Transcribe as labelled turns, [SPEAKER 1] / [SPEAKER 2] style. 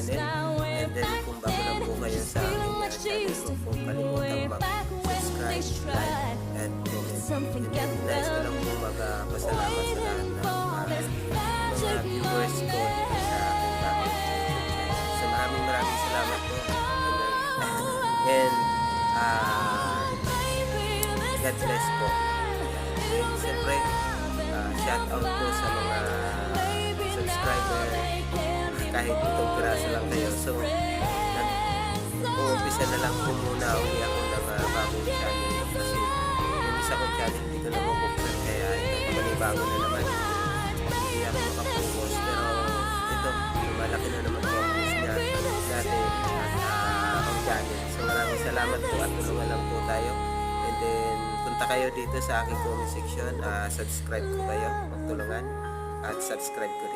[SPEAKER 1] channel. And then kung bago lang po kayo sa aking channel, huwag pong kalimutang mag-subscribe, like, and comment. And then nais ko lang po magpasalamat sa lahat ng mga viewers ko dito sa aking channel. So maraming salamat po. And God bless po. And siyempre, shout out po sa mga subscriber kahit itong piraso lang kayo. So umpisa na lang po muna uli ako ng bagong channel kasi yung isa kong channel hindi ko na mabuksan, kaya ito manibago na naman, hindi ako makapokus. Pero ito, malaki na naman po ang post niya dati at ang channel. So maraming salamat po at tulungan lang po tayo. And then punta kayo dito sa aking comment section, subscribe ko kayo, magtulungan at subscribe ko rin.